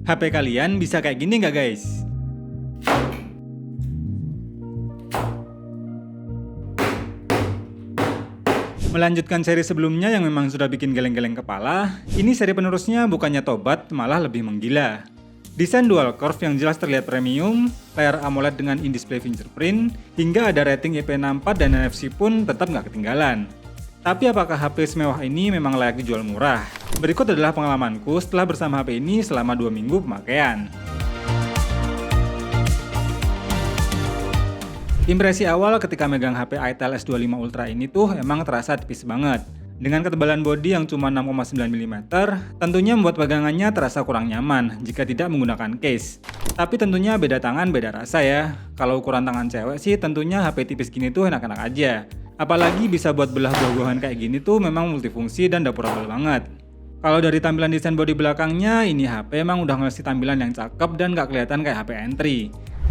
HP kalian bisa kayak gini nggak guys? Melanjutkan seri sebelumnya yang memang sudah bikin geleng-geleng kepala, ini seri penerusnya bukannya tobat, malah lebih menggila. Desain dual curve yang jelas terlihat premium, layar AMOLED dengan in-display fingerprint, hingga ada rating IP64 dan NFC pun tetap nggak ketinggalan. Tapi apakah HP semewah ini memang layak dijual murah? Berikut adalah pengalamanku setelah bersama HP ini selama 2 minggu pemakaian. Impresi awal ketika megang HP Itel S25 Ultra ini tuh emang terasa tipis banget. Dengan ketebalan bodi yang cuma 6,9 mm, tentunya membuat pegangannya terasa kurang nyaman jika tidak menggunakan case. Tapi tentunya beda tangan beda rasa ya. Kalau ukuran tangan cewek sih tentunya HP tipis gini tuh enak-enak aja. Apalagi bisa buat belah buah-buahan kayak gini tuh memang multifungsi dan dapurable banget. Kalau dari tampilan desain bodi belakangnya, ini HP emang udah ngasih tampilan yang cakep dan gak kelihatan kayak HP entry.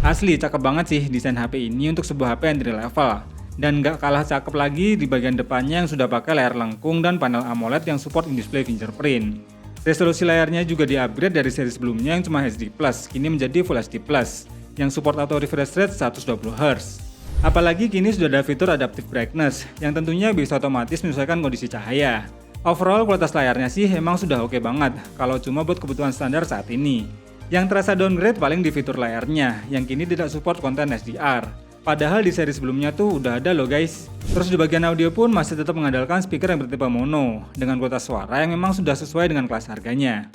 Asli cakep banget sih desain HP ini untuk sebuah HP entry level. Dan gak kalah cakep lagi di bagian depannya yang sudah pakai layar lengkung dan panel AMOLED yang support in-display fingerprint. Resolusi layarnya juga di-upgrade dari seri sebelumnya yang cuma HD+, kini menjadi Full HD+, yang support auto refresh rate 120Hz. Apalagi kini sudah ada fitur Adaptive Brightness, yang tentunya bisa otomatis menyesuaikan kondisi cahaya. Overall kualitas layarnya sih emang sudah oke banget, kalau cuma buat kebutuhan standar saat ini. Yang terasa downgrade paling di fitur layarnya, yang kini tidak support konten HDR. Padahal di seri sebelumnya tuh udah ada loh guys. Terus di bagian audio pun masih tetap mengandalkan speaker yang bertipe mono, dengan kualitas suara yang memang sudah sesuai dengan kelas harganya.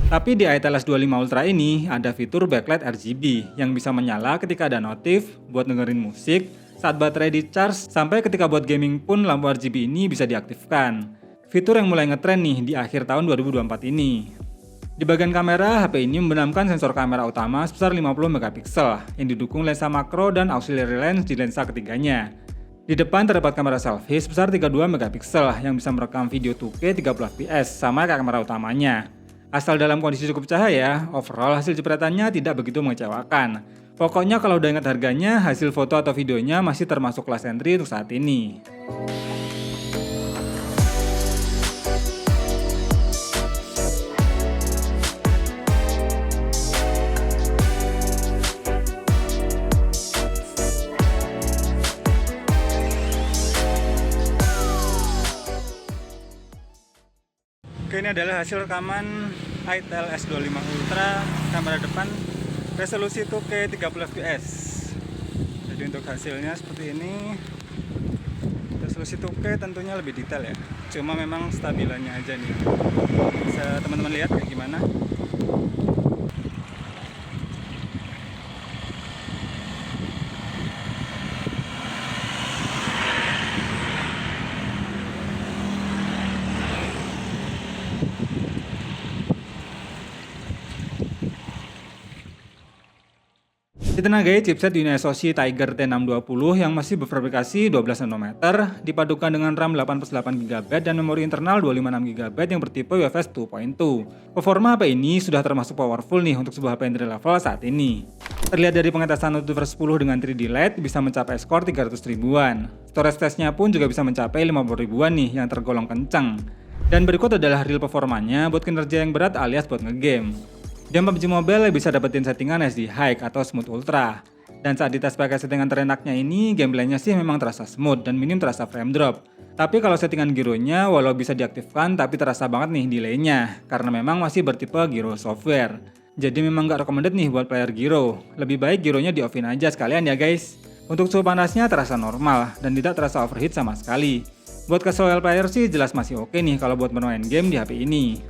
Tapi di Itel S25 Ultra ini ada fitur backlight RGB yang bisa menyala ketika ada notif, buat dengerin musik, saat baterai di charge, sampai ketika buat gaming pun lampu RGB ini bisa diaktifkan. Fitur yang mulai ngetren nih di akhir tahun 2024 ini. Di bagian kamera, HP ini membenamkan sensor kamera utama sebesar 50 megapiksel yang didukung lensa makro dan auxiliary lens di lensa ketiganya. Di depan terdapat kamera selfie sebesar 32 megapiksel yang bisa merekam video 2K 30fps sama kayak kamera utamanya. Asal dalam kondisi cukup cahaya, overall hasil jepretannya tidak begitu mengecewakan. Pokoknya kalau udah ingat harganya, hasil foto atau videonya masih termasuk kelas entry untuk saat ini. Oke, ini adalah hasil rekaman Itel S25 Ultra, kamera depan resolusi 2K 30fps. Jadi untuk hasilnya seperti ini. Resolusi 2K tentunya lebih detail ya, cuma memang stabilannya aja nih. Bisa teman-teman lihat kayak gimana. Itu nah guys, chipset UniSoC Tiger T620 yang masih berfabrikasi 12 nm dipadukan dengan RAM 8+8GB dan memori internal 256GB yang bertipe UFS 2.2. Performa HP ini sudah termasuk powerful nih untuk sebuah HP entry level saat ini. Terlihat dari pengetesan UltraFast 10 dengan 3D LED bisa mencapai skor 300 ribuan. Storage testnya pun juga bisa mencapai 50 ribuan nih yang tergolong kencang. Dan berikut adalah real performanya buat kinerja yang berat alias buat ngegame. Di PUBG Mobile bisa dapetin settingan SD High atau Smooth Ultra. Dan saat dites pakai settingan terenaknya ini, gameplaynya sih memang terasa smooth dan minim terasa frame drop. Tapi kalau settingan gyronya walau bisa diaktifkan tapi terasa banget nih delaynya, karena memang masih bertipe gyro software. Jadi memang gak recommended nih buat player gyro. Lebih baik gyronya di offin aja sekalian ya guys. Untuk suhu panasnya terasa normal dan tidak terasa overheat sama sekali. Buat casual player sih jelas masih oke nih kalau buat bermain game di HP ini.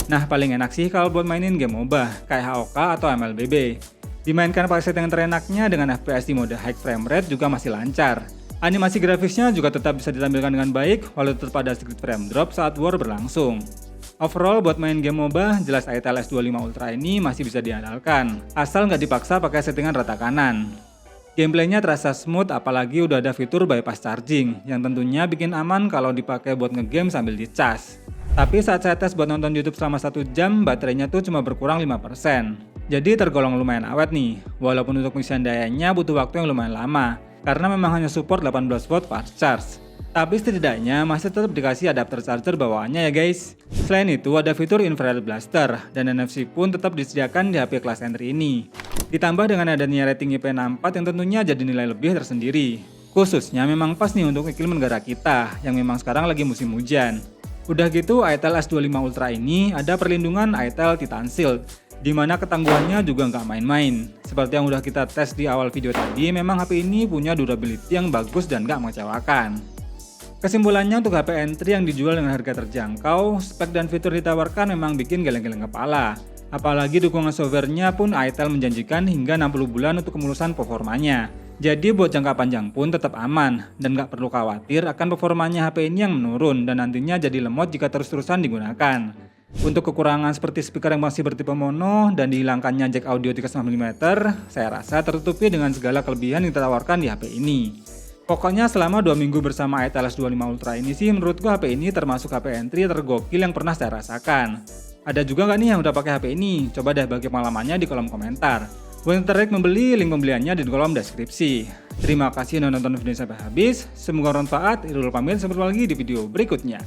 Nah, paling enak sih kalau buat mainin game MOBA kayak HOK atau MLBB. Dimainkan pakai settingan terenaknya dengan FPS di mode high frame rate juga masih lancar. Animasi grafisnya juga tetap bisa ditampilkan dengan baik walau tetap ada sedikit frame drop saat war berlangsung. Overall buat main game MOBA, jelas Itel S25 Ultra ini masih bisa diandalkan, asal nggak dipaksa pakai settingan rata kanan. Gameplaynya terasa smooth apalagi udah ada fitur bypass charging yang tentunya bikin aman kalau dipakai buat ngegame sambil dicas. Tapi saat saya tes buat nonton YouTube selama 1 jam, baterainya tuh cuma berkurang 5%. Jadi tergolong lumayan awet nih, walaupun untuk pengisian dayanya butuh waktu yang lumayan lama, karena memang hanya support 18 volt fast charge. Tapi setidaknya masih tetap dikasih adapter charger bawaannya ya guys. Selain itu ada fitur infrared blaster dan NFC pun tetap disediakan di HP kelas entry ini. Ditambah dengan adanya rating IP64 yang tentunya jadi nilai lebih tersendiri. Khususnya memang pas nih untuk iklim negara kita yang memang sekarang lagi musim hujan. Udah gitu ITEL S25 Ultra ini ada perlindungan ITEL Titan Shield, di mana ketangguhannya juga nggak main-main. Seperti yang udah kita tes di awal video tadi, memang HP ini punya durability yang bagus dan nggak mengecewakan. Kesimpulannya untuk HP entry yang dijual dengan harga terjangkau, spek dan fitur ditawarkan memang bikin geleng-geleng kepala. Apalagi dukungan softwarenya pun ITEL menjanjikan hingga 60 bulan untuk kemulusan performanya. Jadi buat jangka panjang pun tetap aman dan nggak perlu khawatir akan performanya HP ini yang menurun dan nantinya jadi lemot jika terus-terusan digunakan. Untuk kekurangan seperti speaker yang masih bertipe mono dan dihilangkannya jack audio 3,5 mm, saya rasa tertutupi dengan segala kelebihan yang ditawarkan di HP ini. Pokoknya selama 2 minggu bersama ITEL S25 Ultra ini sih menurutku HP ini termasuk HP entry tergokil yang pernah saya rasakan. Ada juga nggak nih yang udah pakai HP ini? Coba deh bagi pengalamannya di kolom komentar. Buat yang tertarik membeli, link pembeliannya di kolom deskripsi. Terima kasih udah nonton video sampai habis. Semoga bermanfaat. Irul pamit, sampai jumpa lagi di video berikutnya.